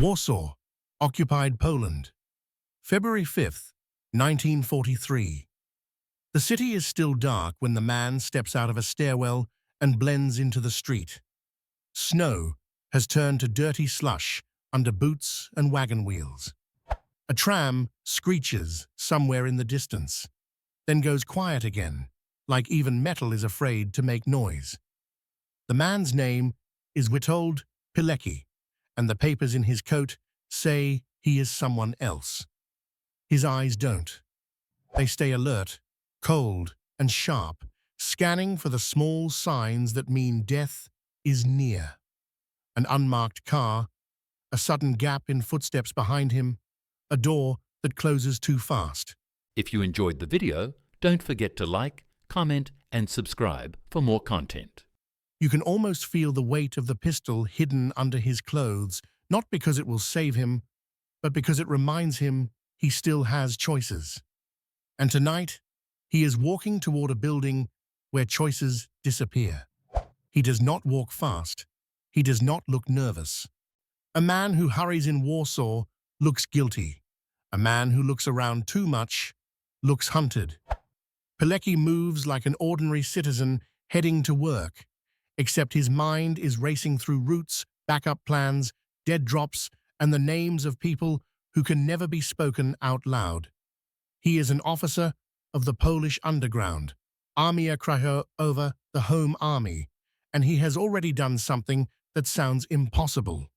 Warsaw, occupied Poland. February 5th, 1943. The city is still dark when the man steps out of a stairwell and blends into the street. Snow has turned to dirty slush under boots and wagon wheels. A tram screeches somewhere in the distance, then goes quiet again, like even metal is afraid to make noise. The man's name is Witold Pilecki, and the papers in his coat say he is someone else. His eyes don't. They stay alert, cold and sharp, scanning for the small signs that mean death is near. An unmarked car, a sudden gap in footsteps behind him, a door that closes too fast. If you enjoyed the video, don't forget to like, comment and subscribe for more content. You can almost feel the weight of the pistol hidden under his clothes, not because it will save him, but because it reminds him he still has choices. And tonight, he is walking toward a building where choices disappear. He does not walk fast. He does not look nervous. A man who hurries in Warsaw looks guilty. A man who looks around too much looks hunted. Pilecki moves like an ordinary citizen heading to work, except his mind is racing through routes, backup plans, dead drops, and the names of people who can never be spoken out loud. He is an officer of the Polish underground, Armia Krajowa, the Home Army, and he has already done something that sounds impossible.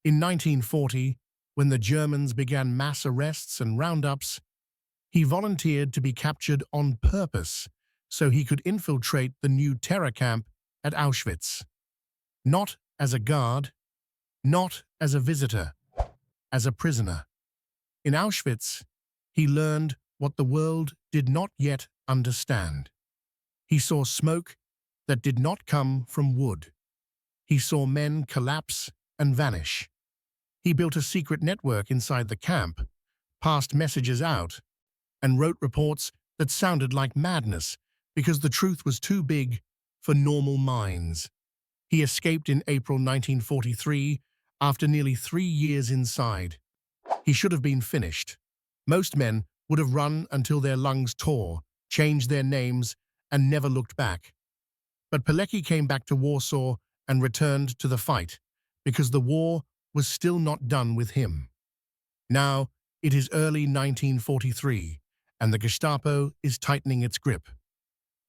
In 1940, when the Germans began mass arrests and roundups, he volunteered to be captured on purpose so he could infiltrate the new terror camp at Auschwitz. Not as a guard, not as a visitor, as a prisoner. In Auschwitz, he learned what the world did not yet understand. He saw smoke that did not come from wood. He saw men collapse and vanish. He built a secret network inside the camp, passed messages out, and wrote reports that sounded like madness because the truth was too big for normal minds. He escaped in April 1943 after nearly 3 years inside. He should have been finished. Most men would have run until their lungs tore, changed their names, and never looked back. But Pilecki came back to Warsaw and returned to the fight because the war was still not done with him. Now, it is early 1943, and the Gestapo is tightening its grip.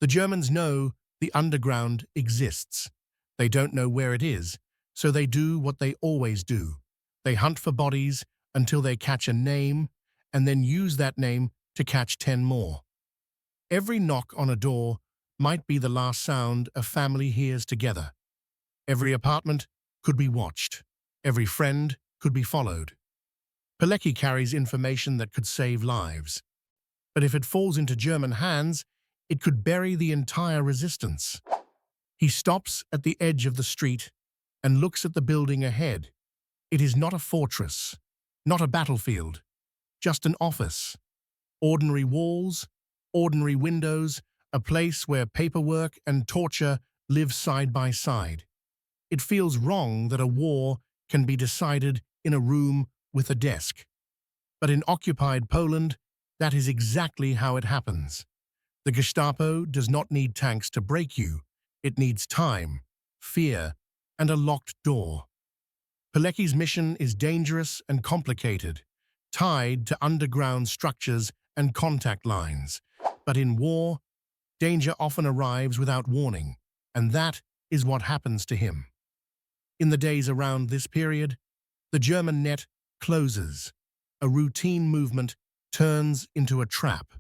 The Germans know the underground exists. They don't know where it is, so they do what they always do. They hunt for bodies until they catch a name, and then use that name to catch 10 more. Every knock on a door might be the last sound a family hears together. Every apartment could be watched. Every friend could be followed. Pilecki carries information that could save lives. But if it falls into German hands, it could bury the entire resistance. He stops at the edge of the street and looks at the building ahead. It is not a fortress, not a battlefield, just an office. Ordinary walls, ordinary windows, a place where paperwork and torture live side by side. It feels wrong that a war can be decided in a room with a desk. But in occupied Poland, that is exactly how it happens. The Gestapo does not need tanks to break you. It needs time, fear, and a locked door. Pilecki's mission is dangerous and complicated, tied to underground structures and contact lines. But in war, danger often arrives without warning, and that is what happens to him. In the days around this period, the German net closes. A routine movement turns into a trap.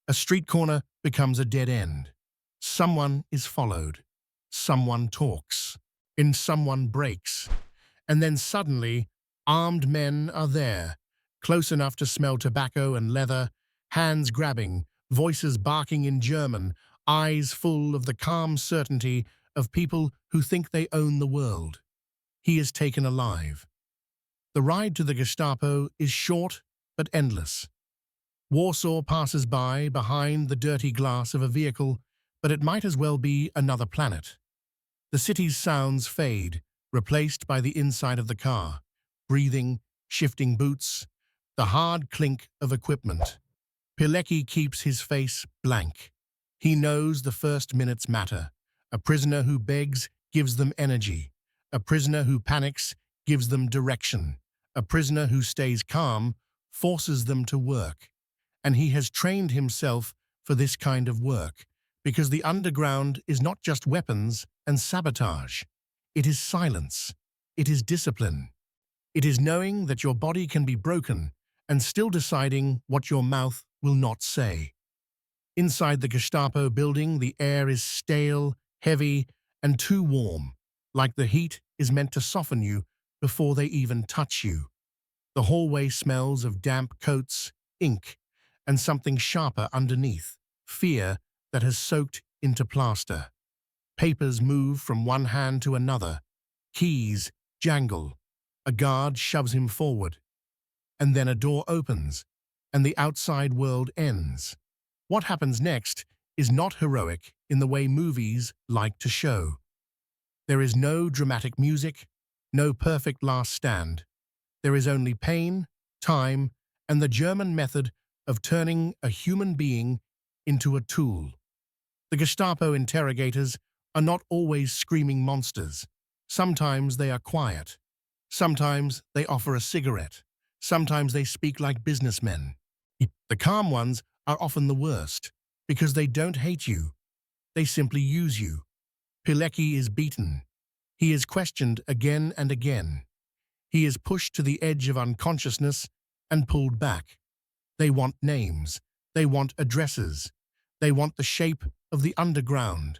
A street corner becomes a dead end. Someone is followed. Someone talks. And someone breaks. And then suddenly, armed men are there, close enough to smell tobacco and leather, hands grabbing, voices barking in German, eyes full of the calm certainty of people who think they own the world. He is taken alive. The ride to the Gestapo is short but endless. Warsaw passes by behind the dirty glass of a vehicle, but it might as well be another planet. The city's sounds fade, replaced by the inside of the car. breathing, shifting boots, the hard clink of equipment. Pilecki keeps his face blank. He knows the first minutes matter. A prisoner who begs gives them energy. A prisoner who panics gives them direction. A prisoner who stays calm forces them to work. And he has trained himself for this kind of work, because the underground is not just weapons and sabotage. It is silence. It is discipline. It is knowing that your body can be broken and still deciding what your mouth will not say. Inside the Gestapo building, the air is stale, heavy, and too warm, like the heat is meant to soften you before they even touch you. The hallway smells of damp coats, ink, and something sharper underneath, fear that has soaked into plaster. Papers move from one hand to another. Keys jangle. A guard shoves him forward. And then a door opens, and the outside world ends. What happens next is not heroic in the way movies like to show. There is no dramatic music, no perfect last stand. There is only pain, time, and the German method of turning a human being into a tool. The Gestapo interrogators are not always screaming monsters. Sometimes they are quiet. Sometimes they offer a cigarette. Sometimes they speak like businessmen. The calm ones are often the worst, because they don't hate you. They simply use you. Pilecki is beaten. He is questioned again and again. He is pushed to the edge of unconsciousness and pulled back. They want names. They want addresses. They want the shape of the underground.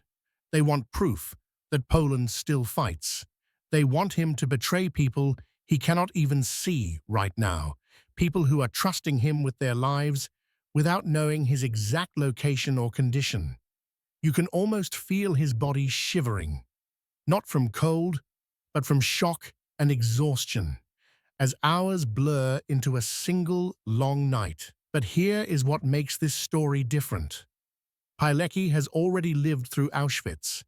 They want proof that Poland still fights. They want him to betray people he cannot even see right now, people who are trusting him with their lives without knowing his exact location or condition. You can almost feel his body shivering, not from cold, but from shock and exhaustion, as hours blur into a single long night. But here is what makes this story different. Pilecki has already lived through Auschwitz.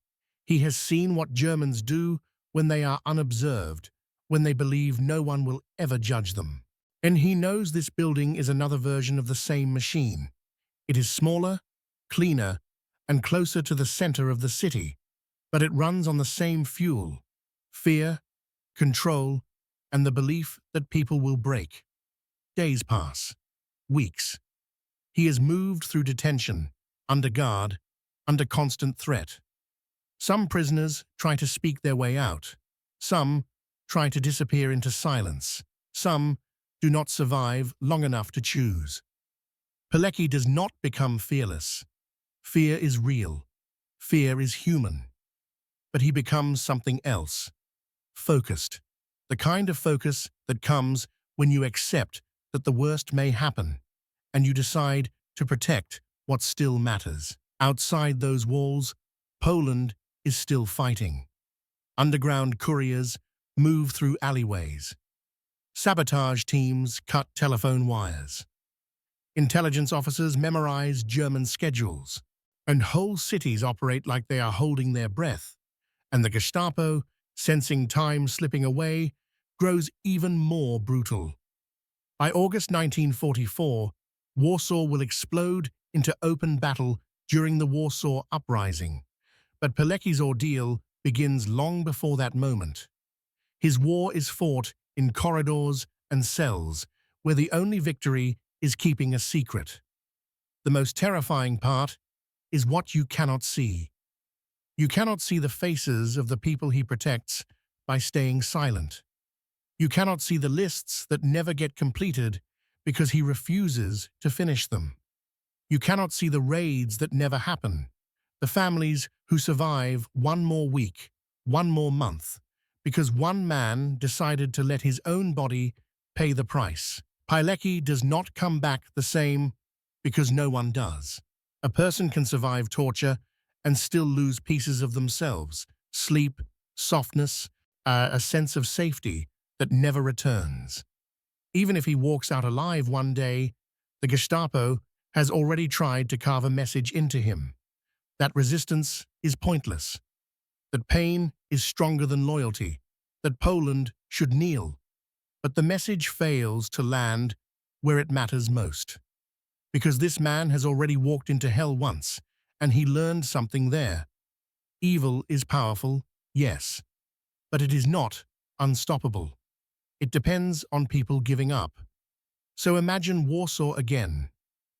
He has seen what Germans do when they are unobserved, when they believe no one will ever judge them. And he knows this building is another version of the same machine. It is smaller, cleaner, and closer to the center of the city, but it runs on the same fuel: fear, control, and the belief that people will break. Days pass. Weeks. He is moved through detention, under guard, under constant threat. Some prisoners try to speak their way out. Some try to disappear into silence. Some do not survive long enough to choose. Pilecki does not become fearless. Fear is real. Fear is human. But he becomes something else. Focused. The kind of focus that comes when you accept that the worst may happen, and you decide to protect what still matters. Outside those walls, Poland is still fighting. Underground couriers move through alleyways. Sabotage teams cut telephone wires. Intelligence officers memorize German schedules, and whole cities operate like they are holding their breath. And the Gestapo, sensing time slipping away, grows even more brutal. By August 1944, Warsaw will explode into open battle during the Warsaw Uprising. But Pilecki's ordeal begins long before that moment. His war is fought in corridors and cells, where the only victory is keeping a secret. The most terrifying part is what you cannot see. You cannot see the faces of the people he protects by staying silent. You cannot see the lists that never get completed because he refuses to finish them. You cannot see the raids that never happen, the families who survive one more week, one more month, because one man decided to let his own body pay the price. Pilecki does not come back the same because no one does. A person can survive torture and still lose pieces of themselves: sleep, softness, a sense of safety that never returns. Even if he walks out alive one day, the Gestapo has already tried to carve a message into him: that resistance is pointless, that pain is stronger than loyalty, that Poland should kneel. But the message fails to land where it matters most. Because this man has already walked into hell once, and he learned something there. Evil is powerful, yes, but it is not unstoppable. It depends on people giving up. So imagine Warsaw again,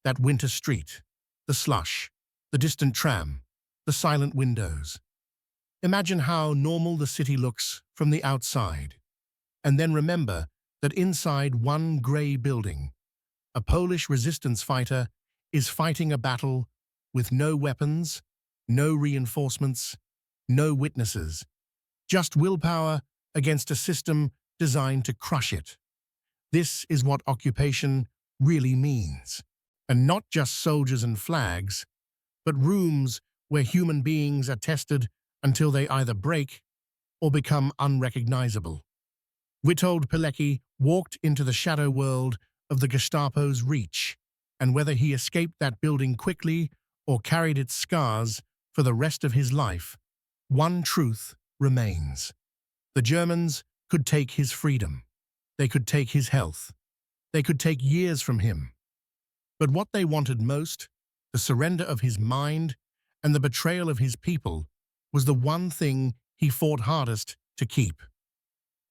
that winter street, the slush, the distant tram, the silent windows. Imagine how normal the city looks from the outside. And then remember that inside one grey building, a Polish resistance fighter is fighting a battle with no weapons, no reinforcements, no witnesses, just willpower against a system designed to crush it. This is what occupation really means. And not just soldiers and flags, but rooms where human beings are tested until they either break or become unrecognizable. Witold Pilecki walked into the shadow world of the Gestapo's reach, and whether he escaped that building quickly or carried its scars for the rest of his life, one truth remains. The Germans could take his freedom. They could take his health. They could take years from him. But what they wanted most, the surrender of his mind and the betrayal of his people, was the one thing he fought hardest to keep.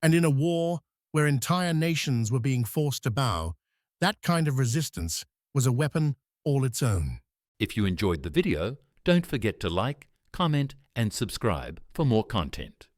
And in a war where entire nations were being forced to bow, that kind of resistance was a weapon all its own. If you enjoyed the video, don't forget to like, comment and subscribe for more content.